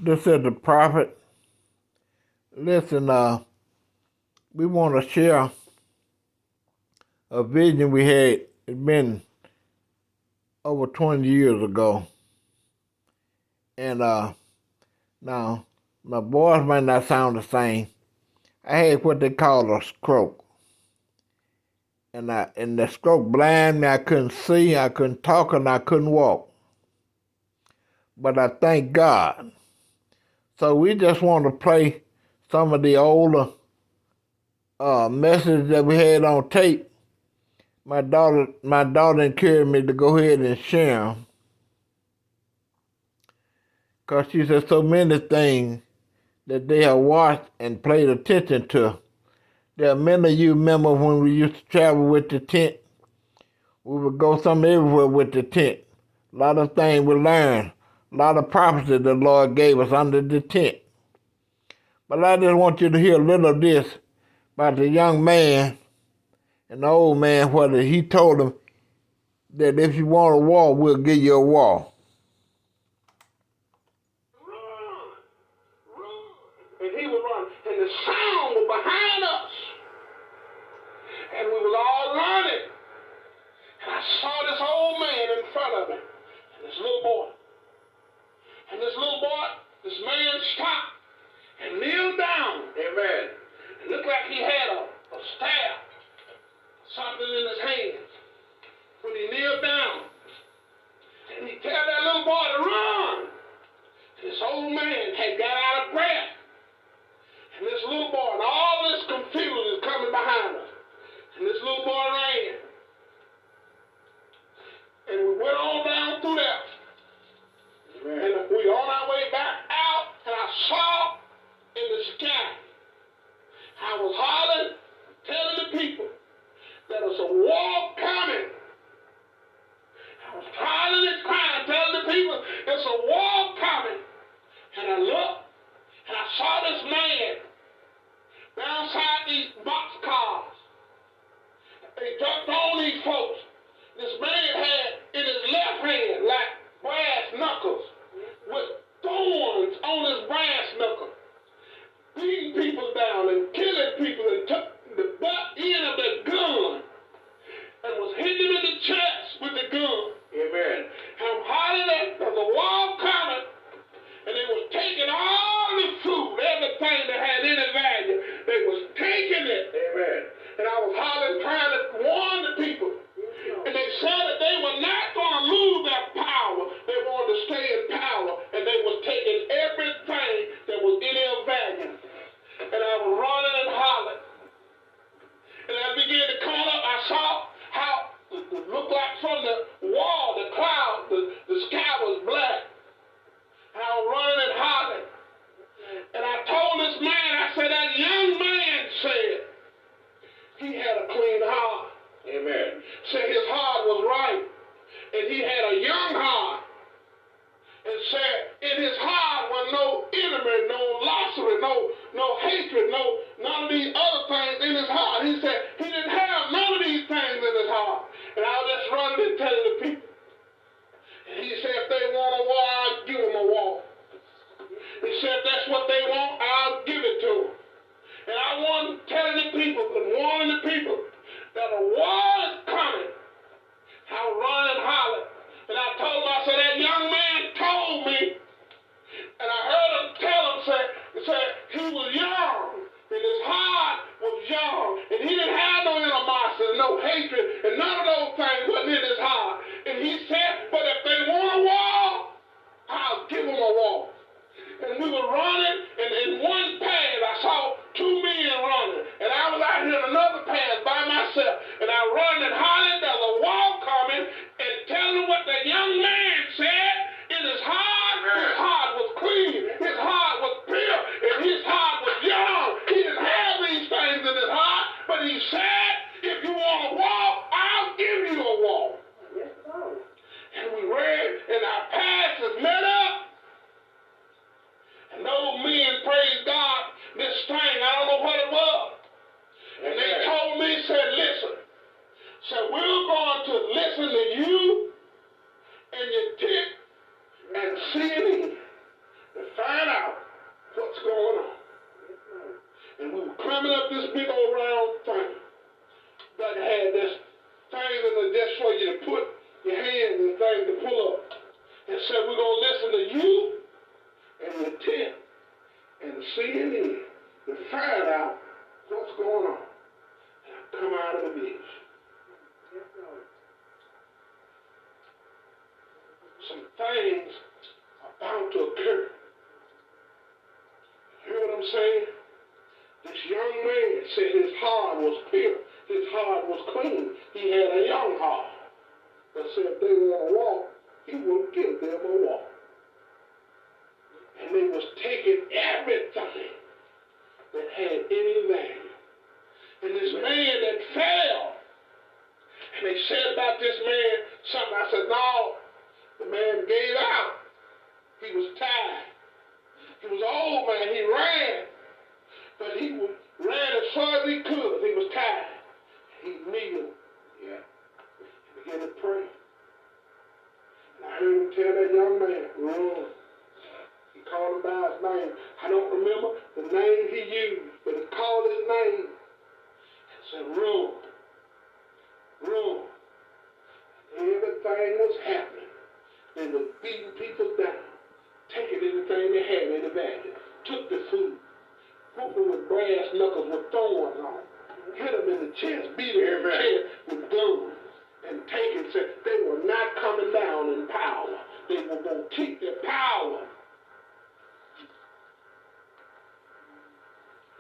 This is the prophet. Listen, we want to share a vision we had. It's been over 20 years ago. And now, my voice might not sound the same. I had what they call a stroke. And the stroke blind me. I couldn't see, I couldn't talk, and I couldn't walk. But I thank God. So we just want to play some of the older messages that we had on tape. My daughter encouraged me to go ahead and share them. Because she said so many things that they have watched and paid attention to. There are many of you remember when we used to travel with the tent. We would go some everywhere with the tent. A lot of things we learned. A lot of prophecy the Lord gave us under the tent. But I just want you to hear a little of this about the young man and the old man, whether he told him that if you want a wall, we'll give you a wall. And he would run, and the sound was behind us, and we was all running. And I saw this old man in front of him, and this little boy. And this man stopped and kneeled down. Amen. It looked like he had a staff, something in his hands. When he kneeled down, and he tell that little boy to run. And this old man had got out of breath. And this little boy, and all this confusion is coming behind us. And this little boy ran. And we went on down through there. Amen. And we on our way back out, and I saw in the sky, I was hollering, telling the people that there's a war coming. I was hollering and crying, telling the people there's a war coming. And I looked, and I saw this man outside these boxcars. They jumped on these folks. This man had in his left hand like brass knuckles with thorns on his brass knuckles, beating people down and killing people, and took the butt end of the gun and was hitting him in the chest with the gun. Amen. I'm hollering at there's a wall coming, and they was taking all the food, everything that had any value. They was taking it. Amen. And I was hollering, trying to warn the people. And they said that they were not going to lose their power. They wanted to stay in power. And they was taking everything that was any of value. And I was running and hollering. And as I began to come up, I saw how it looked like from the wall, the cloud, the sky was black. And I was running and hollering. And I told this man, I said, that young man said he had a clean heart. Amen. Said his heart was right. And he had a young heart. And said in his heart was no enemy, no lossery, no hatred, none of these other things in his heart. He said he didn't have none of these things in his heart. And I was just running and telling the people. And he said if they want a wall, I'll give them a wall. He said if that's what they want, I'll give it to them. And I wasn't telling the people and warning the people that a war is coming. I was running and hollering. And I told him, I said, that young man told me, and I heard him tell him, say he was young, and his heart was young, and he didn't have no animosity, no hatred, and none of those things wasn't in his heart. And he said, but if they want a wall, I'll give them a wall. And we were running, and in one path, I saw two men running. And I was out here in another path by myself. And I run and hollered, there's a wall coming, and telling them what the young man said in his heart. His heart was clean. His heart was pure. And his heart was young. He didn't have these things in his heart. But he said, if you want a wall, I'll give you a wall. Yes, sir. And we ran, and our paths met up. this big old round thing that had this thing in the just for you to put your hands and things to pull up. And said, we're going to listen to you and the tent and the CNN to find out what's going on. And I come out of the beach. Some things are bound to occur. You hear what I'm saying? This young man said his heart was pure. His heart was clean. He had a young heart. But said if they want to walk, he wouldn't give them a walk. And they was taking everything that had any value. And this man that fell, and they said about this man something. I said, no, the man gave out. He was tired. He was an old man. He ran. But he ran as far as he could. He was tired. He kneeled. Yeah. And began to pray. And I heard him tell that young man, run. He called him by his name. I don't remember the name he used, but he called his name and said, run. Run. And everything was happening. They were beating people down, taking anything they had in the value, took the food, whooping with brass knuckles with thorns on, hit them in the chest, beat them in the chest with guns, and taking, said they were not coming down in power. They were going to keep their power